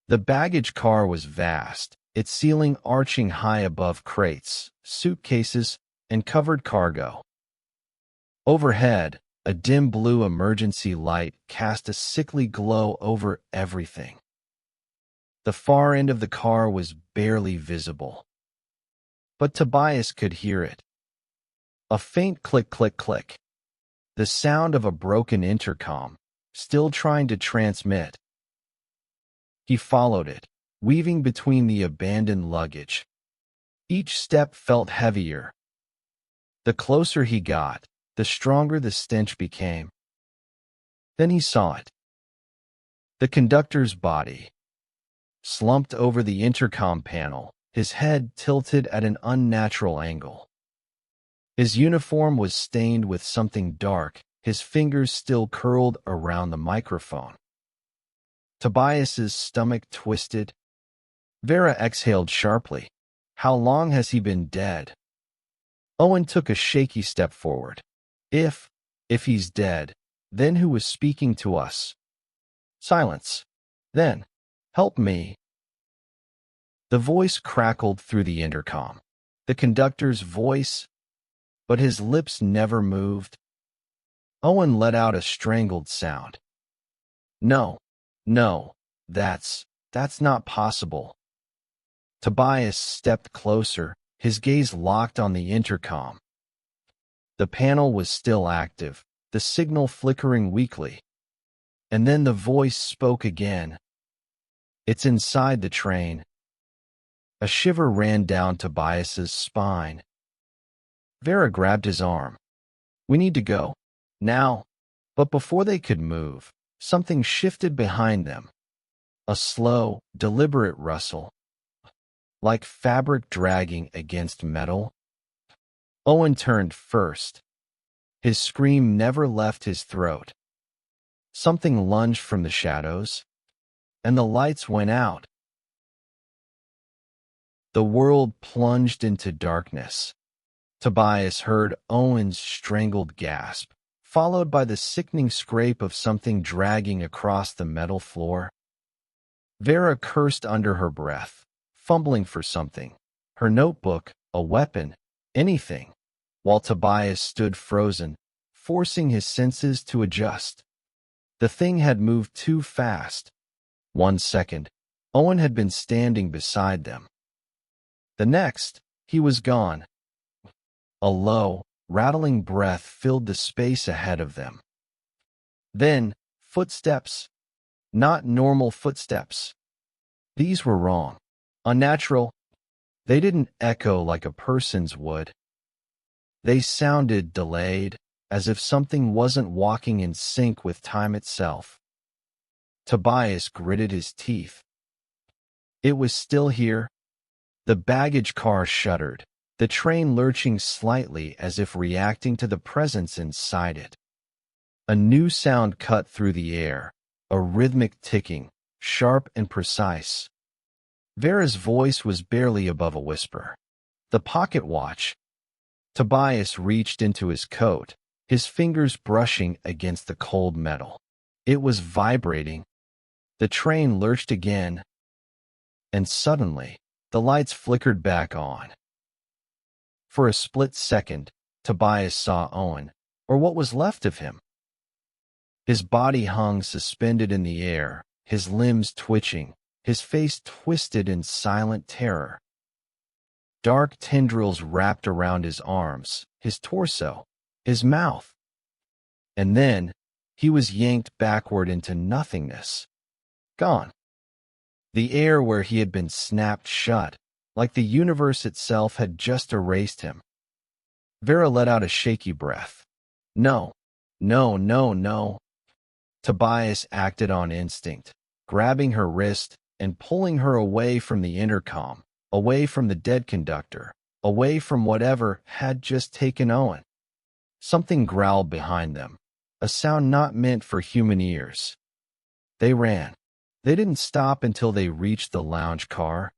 The baggage car was vast, its ceiling arching high above crates, suitcases, and covered cargo. Overhead, a dim blue emergency light cast a sickly glow over everything. The far end of the car was barely visible. But Tobias could hear it. A faint click, click, click. The sound of a broken intercom, still trying to transmit. He followed it, weaving between the abandoned luggage. Each step felt heavier. The closer he got, the stronger the stench became. Then he saw it. The conductor's body, slumped over the intercom panel, his head tilted at an unnatural angle. His uniform was stained with something dark, his fingers still curled around the microphone. Tobias's stomach twisted. Vera exhaled sharply. How long has he been dead? Owen took a shaky step forward. If he's dead, then who was speaking to us? Silence. Then, help me. The voice crackled through the intercom. The conductor's voice, but his lips never moved. Owen let out a strangled sound. No, that's not possible. Tobias stepped closer, his gaze locked on the intercom. The panel was still active, the signal flickering weakly. And then the voice spoke again. It's inside the train. A shiver ran down Tobias's spine. Vera grabbed his arm. We need to go. Now. But before they could move, something shifted behind them. A slow, deliberate rustle. Like fabric dragging against metal. Owen turned first. His scream never left his throat. Something lunged from the shadows, and the lights went out. The world plunged into darkness. Tobias heard Owen's strangled gasp, followed by the sickening scrape of something dragging across the metal floor. Vera cursed under her breath, fumbling for something. Her notebook, a weapon, anything, while Tobias stood frozen, forcing his senses to adjust. The thing had moved too fast. 1 second, Owen had been standing beside them. The next, he was gone. A low, rattling breath filled the space ahead of them. Then, footsteps. Not normal footsteps. These were wrong. Unnatural. They didn't echo like a person's would. They sounded delayed, as if something wasn't walking in sync with time itself. Tobias gritted his teeth. It was still here. The baggage car shuddered, the train lurching slightly as if reacting to the presence inside it. A new sound cut through the air, a rhythmic ticking, sharp and precise. Vera's voice was barely above a whisper. The pocket watch. Tobias reached into his coat, his fingers brushing against the cold metal. It was vibrating. The train lurched again, and suddenly, the lights flickered back on. For a split second, Tobias saw Owen, or what was left of him. His body hung suspended in the air, his limbs twitching, his face twisted in silent terror. Dark tendrils wrapped around his arms, his torso, his mouth. And then, he was yanked backward into nothingness. Gone. The air where he had been snapped shut, like the universe itself had just erased him. Vera let out a shaky breath. No. Tobias acted on instinct, grabbing her wrist and pulling her away from the intercom, away from the dead conductor, away from whatever had just taken Owen. Something growled behind them, a sound not meant for human ears. They ran. They didn't stop until they reached the lounge car.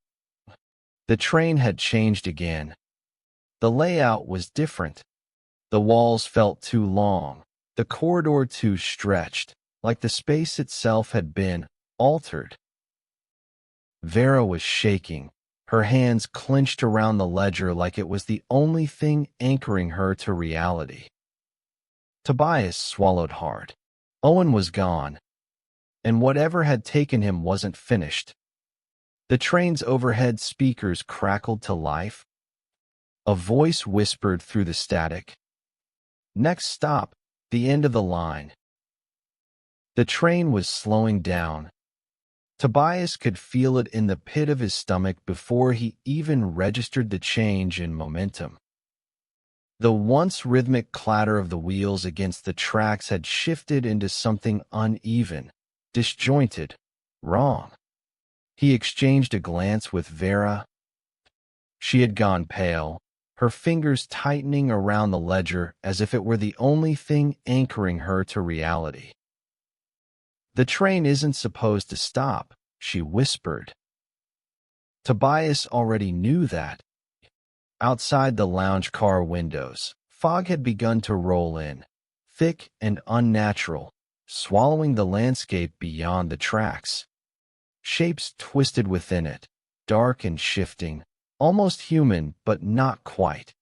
The train had changed again. The layout was different. The walls felt too long, the corridor too stretched, like the space itself had been altered. Vera was shaking, her hands clenched around the ledger like it was the only thing anchoring her to reality. Tobias swallowed hard. Owen was gone, and whatever had taken him wasn't finished. The train's overhead speakers crackled to life. A voice whispered through the static. Next stop, the end of the line. The train was slowing down. Tobias could feel it in the pit of his stomach before he even registered the change in momentum. The once rhythmic clatter of the wheels against the tracks had shifted into something uneven, disjointed, wrong. He exchanged a glance with Vera. She had gone pale, her fingers tightening around the ledger as if it were the only thing anchoring her to reality. "The train isn't supposed to stop," she whispered. Tobias already knew that. Outside the lounge car windows, fog had begun to roll in, thick and unnatural, swallowing the landscape beyond the tracks. Shapes twisted within it, dark and shifting, almost human but not quite.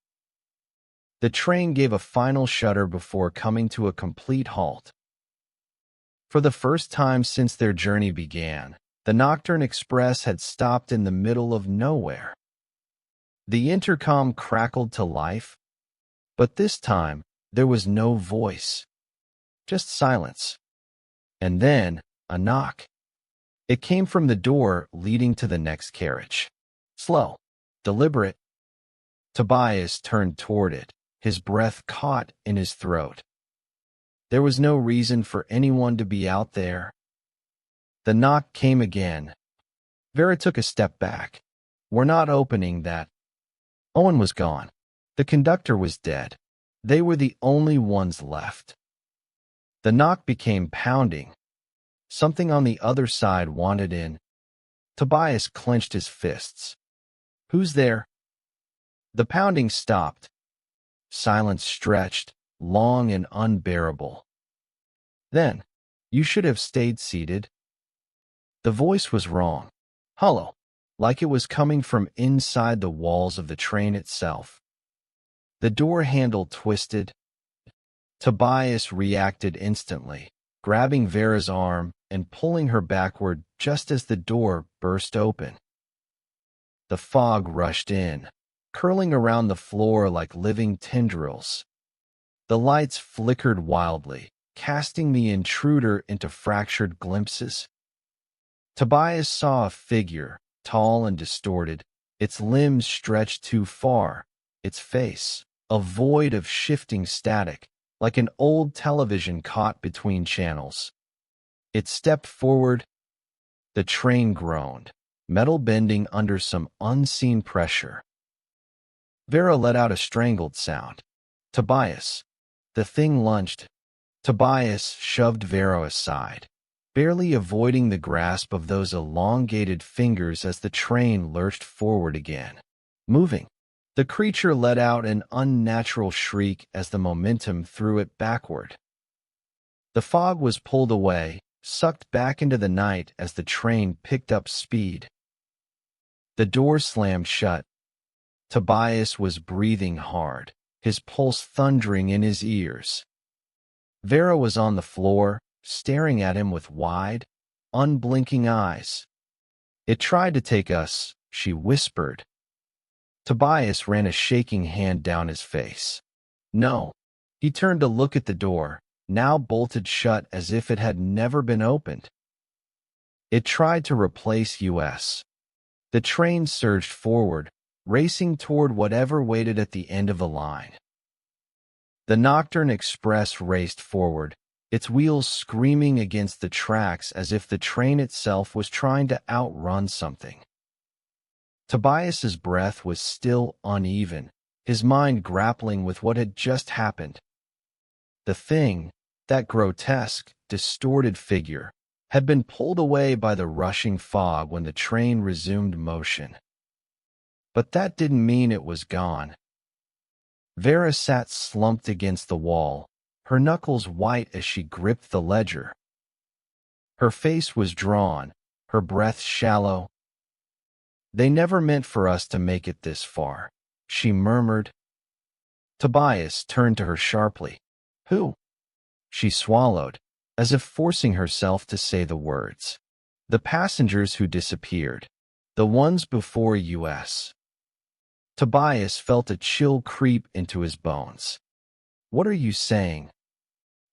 The train gave a final shudder before coming to a complete halt. For the first time since their journey began, the Nocturne Express had stopped in the middle of nowhere. The intercom crackled to life, but this time there was no voice, just silence. And then a knock. It came from the door leading to the next carriage. Slow, deliberate. Tobias turned toward it, his breath caught in his throat. There was no reason for anyone to be out there. The knock came again. Vera took a step back. "We're not opening that." Owen was gone. The conductor was dead. They were the only ones left. The knock became pounding. Something on the other side wanted in. Tobias clenched his fists. "Who's there?" The pounding stopped. Silence stretched, long and unbearable. Then, "You should have stayed seated." The voice was wrong, hollow, like it was coming from inside the walls of the train itself. The door handle twisted. Tobias reacted instantly, grabbing Vera's arm and pulling her backward just as the door burst open. The fog rushed in, curling around the floor like living tendrils. The lights flickered wildly, casting the intruder into fractured glimpses. Tobias saw a figure, tall and distorted, its limbs stretched too far, its face, a void of shifting static, like an old television caught between channels. It stepped forward. The train groaned, metal bending under some unseen pressure. Vera let out a strangled sound. "Tobias." The thing lunged. Tobias shoved Vera aside, barely avoiding the grasp of those elongated fingers as the train lurched forward again. Moving. The creature let out an unnatural shriek as the momentum threw it backward. The fog was pulled away, sucked back into the night as the train picked up speed. The door slammed shut. Tobias was breathing hard, his pulse thundering in his ears. Vera was on the floor, staring at him with wide, unblinking eyes. "It tried to take us," she whispered. Tobias ran a shaking hand down his face. "No." He turned to look at the door, now bolted shut as if it had never been opened. "It tried to replace us." The train surged forward, racing toward whatever waited at the end of the line. The Nocturne Express raced forward, its wheels screaming against the tracks as if the train itself was trying to outrun something. Tobias's breath was still uneven, his mind grappling with what had just happened. The thing, that grotesque, distorted figure, had been pulled away by the rushing fog when the train resumed motion. But that didn't mean it was gone. Vera sat slumped against the wall, her knuckles white as she gripped the ledger. Her face was drawn, her breath shallow. "They never meant for us to make it this far," she murmured. Tobias turned to her sharply. "Who?" She swallowed, as if forcing herself to say the words. "The passengers who disappeared. The ones before us." Tobias felt a chill creep into his bones. "What are you saying?"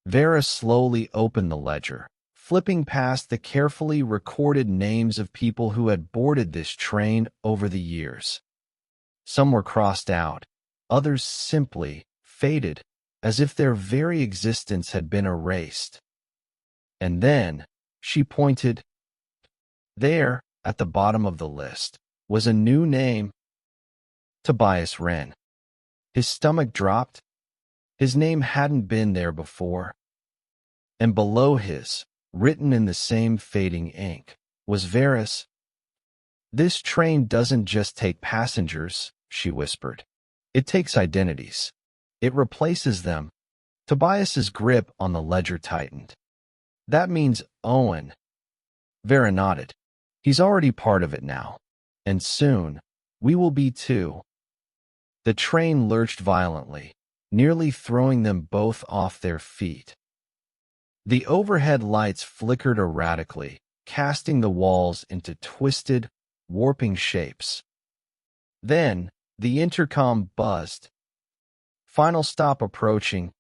Vera slowly opened the ledger, flipping past the carefully recorded names of people who had boarded this train over the years. Some were crossed out, others simply faded, as if their very existence had been erased. And then, she pointed. There, at the bottom of the list, was a new name. Tobias Ren. His stomach dropped. His name hadn't been there before. And below his, written in the same fading ink, was Varys. "This train doesn't just take passengers," she whispered. "It takes identities. It replaces them." Tobias's grip on the ledger tightened. "That means Owen." Vera nodded. "He's already part of it now. And soon, we will be too." The train lurched violently, nearly throwing them both off their feet. The overhead lights flickered erratically, casting the walls into twisted, warping shapes. Then, the intercom buzzed. "Final stop approaching."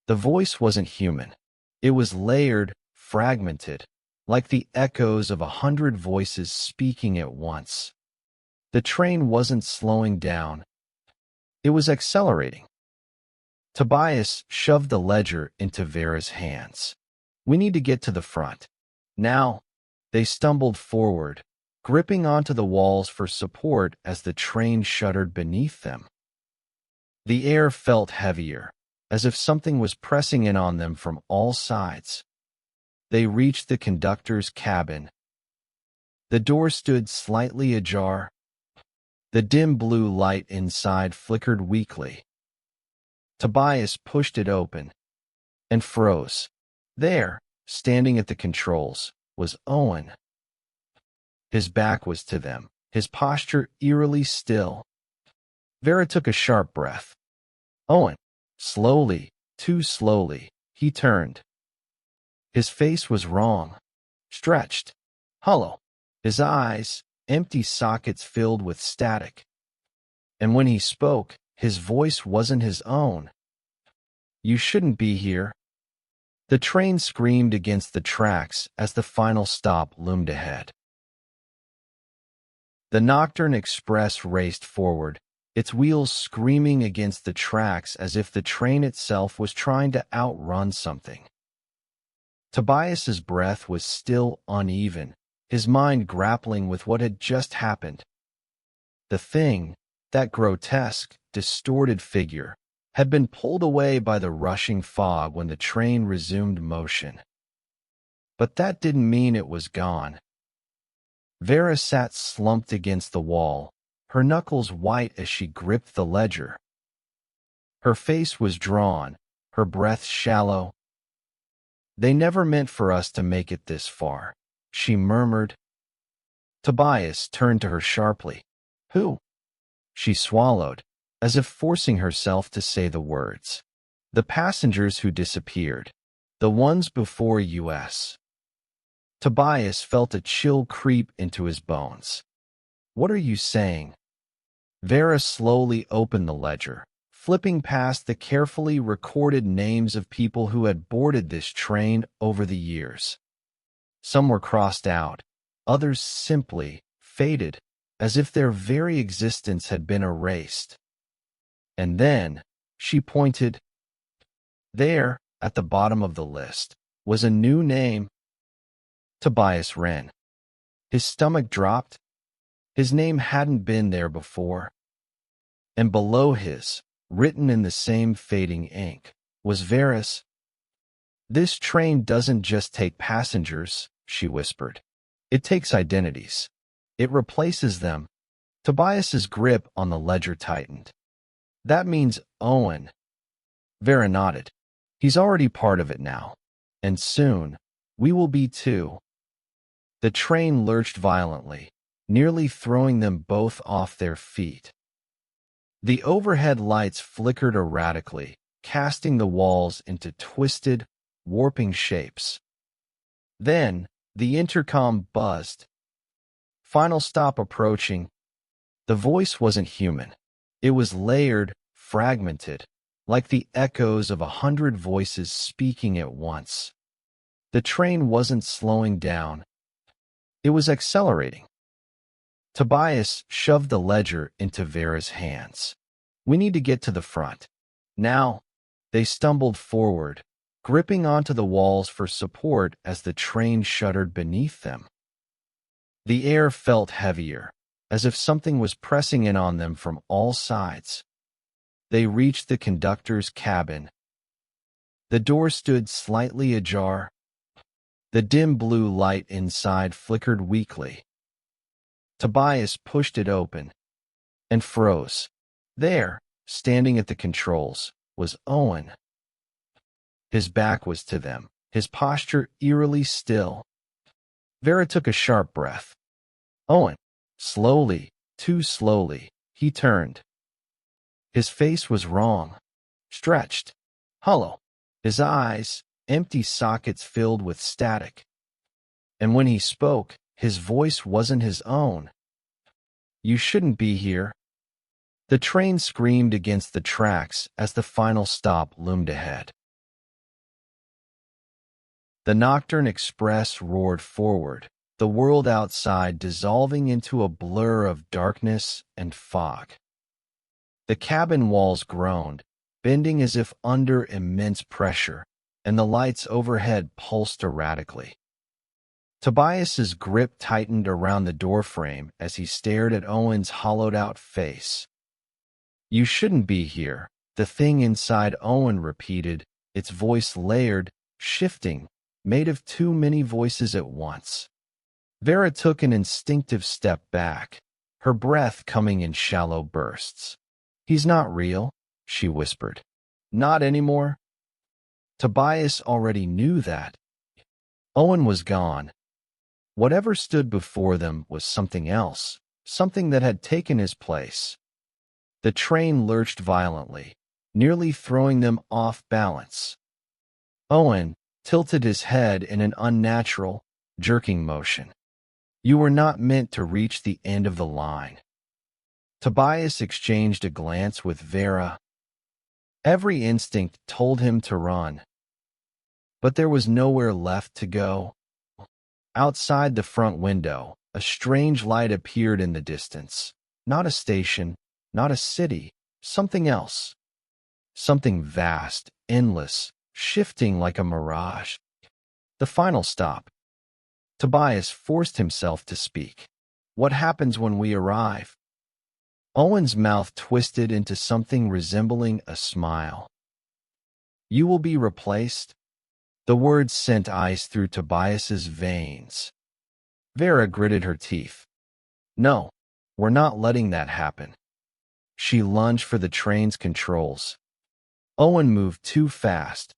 The voice wasn't human. It was layered, fragmented, like the echoes of 100 voices speaking at once. The train wasn't slowing down. It was accelerating. Tobias shoved the ledger into Vera's hands. "We need to get to the front. Now." They stumbled forward, gripping onto the walls for support as the train shuddered beneath them. The air felt heavier, as if something was pressing in on them from all sides. They reached the conductor's cabin. The door stood slightly ajar. The dim blue light inside flickered weakly. Tobias pushed it open and froze. There, standing at the controls, was Owen. His back was to them, his posture eerily still. Vera took a sharp breath. Owen. Slowly, too slowly, he turned. His face was wrong, stretched, hollow. His eyes, empty sockets filled with static. And when he spoke, his voice wasn't his own. "You shouldn't be here." The train screamed against the tracks as the final stop loomed ahead. The Nocturne Express raced forward, its wheels screaming against the tracks as if the train itself was trying to outrun something. Tobias's breath was still uneven, his mind grappling with what had just happened. The thing, that grotesque, distorted figure, had been pulled away by the rushing fog when the train resumed motion. But that didn't mean it was gone. Vera sat slumped against the wall, her knuckles white as she gripped the ledger. Her face was drawn, her breath shallow. "They never meant for us to make it this far," she murmured. Tobias turned to her sharply. "Who?" She swallowed, as if forcing herself to say the words. "The passengers who disappeared. The ones before US." Tobias felt a chill creep into his bones. "What are you saying?" Vera slowly opened the ledger, flipping past the carefully recorded names of people who had boarded this train over the years. Some were crossed out, others simply faded, as if their very existence had been erased. And then, she pointed. There, at the bottom of the list, was a new name. Tobias Ren. His stomach dropped. His name hadn't been there before. And below his, written in the same fading ink, was Varys. "This train doesn't just take passengers," she whispered. "It takes identities. It replaces them." Tobias's grip on the ledger tightened. "That means Owen." Vera nodded. "He's already part of it now. And soon, we will be too." The train lurched violently, nearly throwing them both off their feet. The overhead lights flickered erratically, casting the walls into twisted, warping shapes. Then, the intercom buzzed. "Final stop approaching." The voice wasn't human. It was layered, fragmented, like the echoes of 100 voices speaking at once. The train wasn't slowing down. It was accelerating. Tobias shoved the ledger into Vera's hands. "We need to get to the front. Now." They stumbled forward, gripping onto the walls for support as the train shuddered beneath them. The air felt heavier, as if something was pressing in on them from all sides. They reached the conductor's cabin. The door stood slightly ajar. The dim blue light inside flickered weakly. Tobias pushed it open and froze. There, standing at the controls, was Owen. His back was to them, his posture eerily still. Vera took a sharp breath. Owen, slowly, too slowly, he turned. His face was wrong, stretched, hollow. His eyes, empty sockets filled with static. And when he spoke, his voice wasn't his own. You shouldn't be here. The train screamed against the tracks as the final stop loomed ahead. The Nocturne Express roared forward, the world outside dissolving into a blur of darkness and fog. The cabin walls groaned, bending as if under immense pressure, and the lights overhead pulsed erratically. Tobias's grip tightened around the doorframe as he stared at Owen's hollowed-out face. You shouldn't be here, the thing inside Owen repeated, its voice layered, shifting, made of too many voices at once. Vera took an instinctive step back, her breath coming in shallow bursts. He's not real, she whispered. Not anymore. Tobias already knew that. Owen was gone. Whatever stood before them was something else, something that had taken his place. The train lurched violently, nearly throwing them off balance. Owen tilted his head in an unnatural, jerking motion. You were not meant to reach the end of the line. Tobias exchanged a glance with Vera. Every instinct told him to run. But there was nowhere left to go. Outside the front window, a strange light appeared in the distance. Not a station, not a city, something else. Something vast, endless, shifting like a mirage. The final stop. Tobias forced himself to speak. What happens when we arrive? Owen's mouth twisted into something resembling a smile. You will be replaced? The words sent ice through Tobias's veins. Vera gritted her teeth. No, we're not letting that happen. She lunged for the train's controls. Owen moved too fast.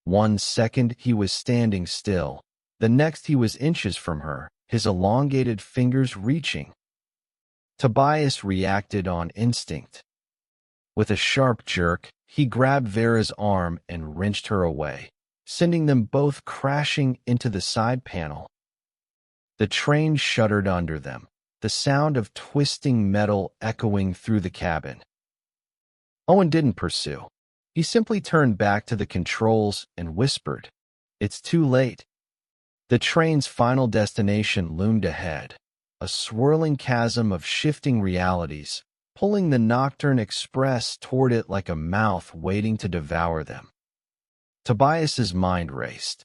1 second he was standing still. The next he was inches from her, his elongated fingers reaching. Tobias reacted on instinct. With a sharp jerk, he grabbed Vera's arm and wrenched her away, sending them both crashing into the side panel. The train shuddered under them, the sound of twisting metal echoing through the cabin. Owen didn't pursue. He simply turned back to the controls and whispered, It's too late. The train's final destination loomed ahead, a swirling chasm of shifting realities, pulling the Nocturne Express toward it like a mouth waiting to devour them. Tobias's mind raced.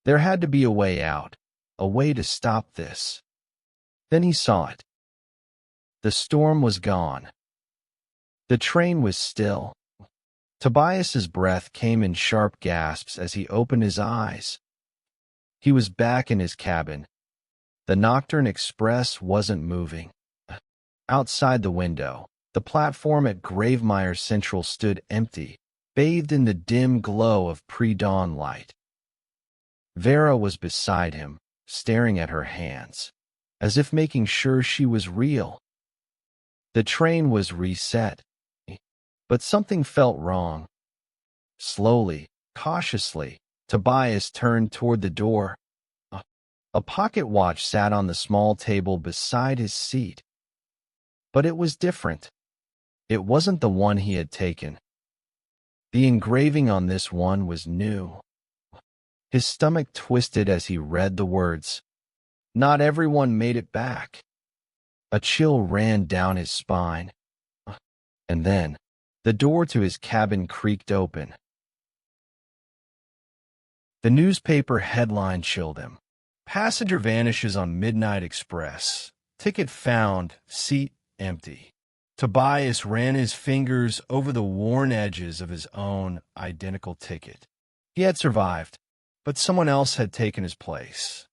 There had to be a way out, a way to stop this. Then he saw it. The storm was gone. The train was still. Tobias's breath came in sharp gasps as he opened his eyes. He was back in his cabin. The Nocturne Express wasn't moving. Outside the window, the platform at Meyer Central stood empty, bathed in the dim glow of pre-dawn light. Vera was beside him, staring at her hands, as if making sure she was real. The train was reset, but something felt wrong. Slowly, cautiously, Tobias turned toward the door. A pocket watch sat on the small table beside his seat. But it was different. It wasn't the one he had taken. The engraving on this one was new. His stomach twisted as he read the words. Not everyone made it back. A chill ran down his spine. And then, the door to his cabin creaked open. The newspaper headline chilled him. Passenger vanishes on Midnight Express. Ticket found, seat empty. Tobias ran his fingers over the worn edges of his own identical ticket. He had survived, but someone else had taken his place.